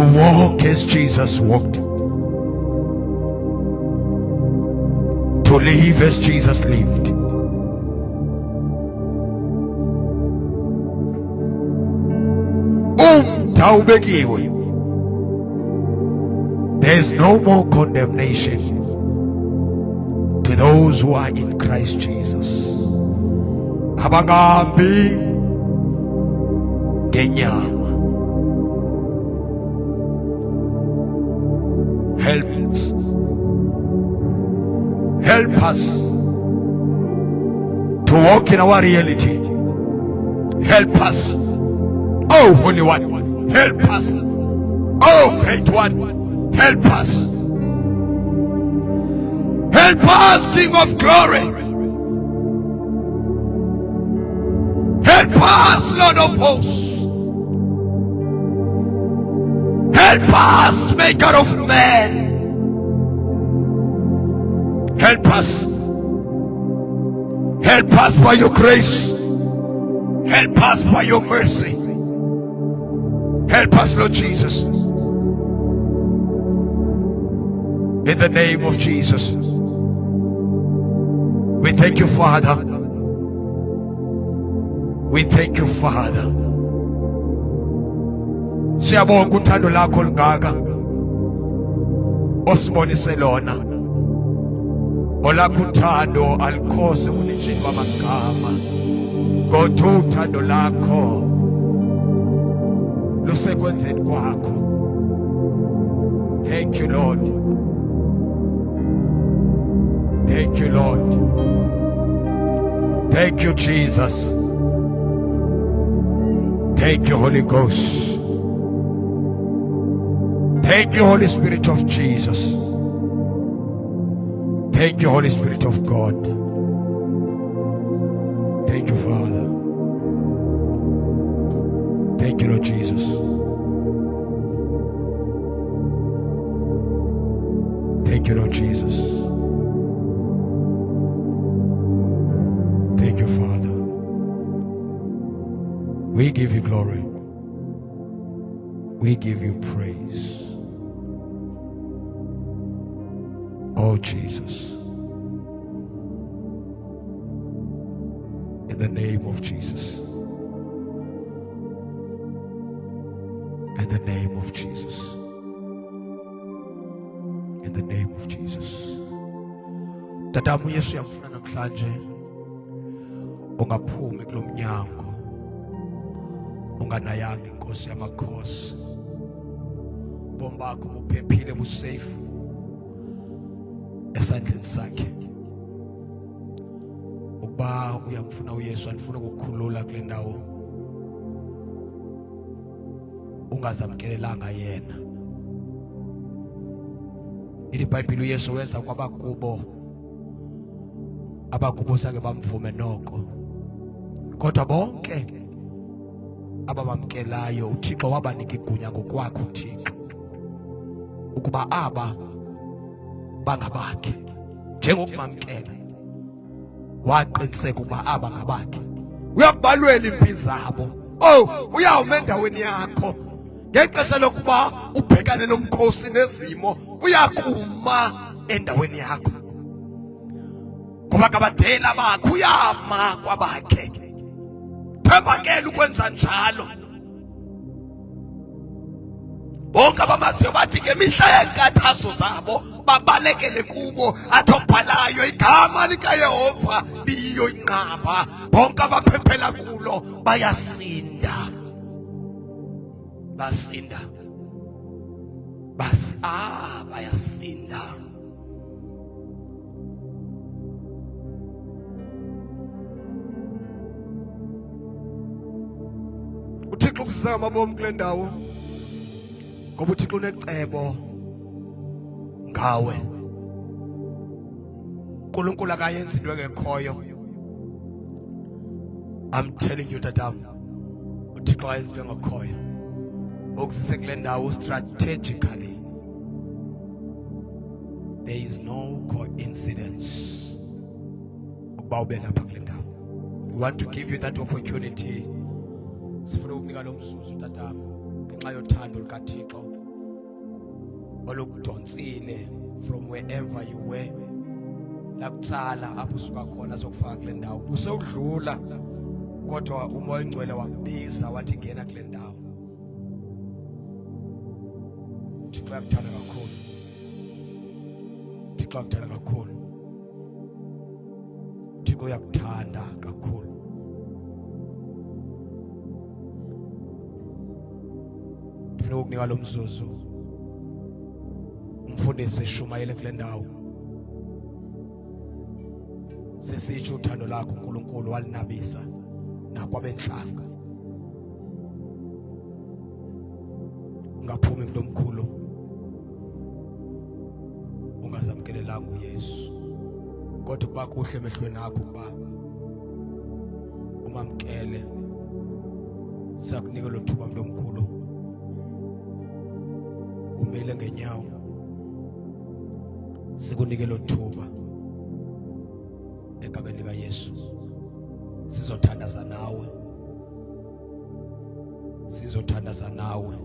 walk as Jesus walked, to live as Jesus lived. There's no more condemnation to those who are in Christ Jesus. Abangambi ngenyama. Help us to walk in our reality. Help us, oh Holy One. Help us, oh Great One. Help us. Help us, King of Glory. Help us, Lord of Hosts. Help us, Maker of man. Help us. Help us by your grace. Help us by your mercy. Help us, Lord Jesus. In the name of Jesus. We thank you, Father. We thank you, Father. Siyabonga uthando lakho olungaka osibonise lona. Olakho uthando alikhose unjini kwamagama. Kodwa uthando lakho lusekwenzeni kwakho. Thank you, Lord. Thank you, Lord. Thank you, Jesus. Thank you, Holy Ghost. Thank you, Holy Spirit of Jesus. Thank you, Holy Spirit of God. Thank you, Father. Thank you, Lord Jesus. Thank you, Lord Jesus. Thank you, Father. We give you glory. We give you praise. Oh, Jesus. In the name of Jesus. In the name of Jesus. In the name of Jesus. Tatamu Yesu yamfuna namhlanje ungaphumi kulomnyango unganayanga inkosi yamakhosi. Bombakho buphephile busafe esandleni sakhe. Ukuba uyamfuna uYesu anifuna ukukhulula kule ndawo ungazamkelelanga yena. IBhayibheli uYesu wenza kwabakubo abakubo sake bamvume noko, kodwa bonke abamamkelayo uThixo wabanika igunya ngokwakhe uThixo ukuba aba bangabakhe. Njengokumamkela waqiniseka ukuba aba ngabakhe. Uyakubalwela impilo zabo. Oh, uyawuma endaweni yakho ngexesha lokuba ubhekane nomkhosi nezimo. Uyakuma endaweni yakho ngoba kabadela bakho uyama kwabakhe. Thembakela ukwenza njalo. Bonke abamaziyo bathi ngemihla yenkathazo zabo babalekele kubo athobhalayo igama likaYehova liyo inqaba. Bonke abaphephela kulo bayasinda. Basinda. Bayasinda. uThixo kusizama bomu kule ndawo ngoba uThixo unecebo ngawe. uNkulunkulu akayenzi into engekhoyo. I'm telling you tatam, uThixo ayenzi into engekhoyo. Okusise kule ndawo strategically. There is no coincidence ukuba ube lapha kule ndawo. We want to give you that opportunity. Sifuna ukunika lo mzuzu tatam ngenxa yothando lukaThixo olukudonsile from wherever you were lakutsala apho usuka khona sokufaka kule ndawo usewudlula kodwa umoya oyingcwele wakubiza wathi ngena kule ndawo. Thixo uyakuthanda kakhulu, Thixo uyakuthanda kakhulu, Thixo uyakuthanda kakhulu. Ndifuna ukunika lo mzuzu umfundisi eshumayele kule ndawo sesitsho uthando lakho uNkulunkulu walinabisa nakwabenhlanga. Ungaphumi mntu omkhulu ungazamkelelanga uYesu, kodwa kuba kuhle emehlweni akho ukuba umamkele. Siyakunika lo thuba mntu omkhulu, umile ngenyawo, sikunike lo thuba egameni likaYesu. Sizothandaza nawe, sizothandaza nawe.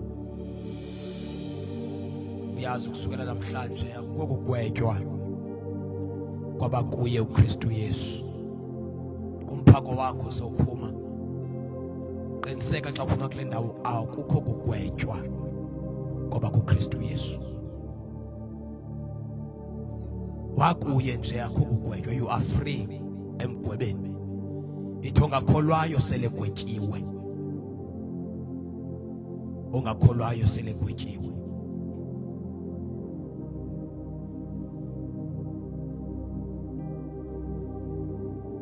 Uyazi ukusukela namhlanje akukho kugwetywa kwaba kuye uKristu Yesu. Kumphako wakho sowuphuma, qiniseka xa uphuma kule ndawo akukho kugwetywa kwaba kuKristu Yesu. Wakuye nje akho kugwetywa. You are free emgwebeni. Ithi ongakholwayo sele gwetyiwe, ongakholwayo sele gwetyiwe.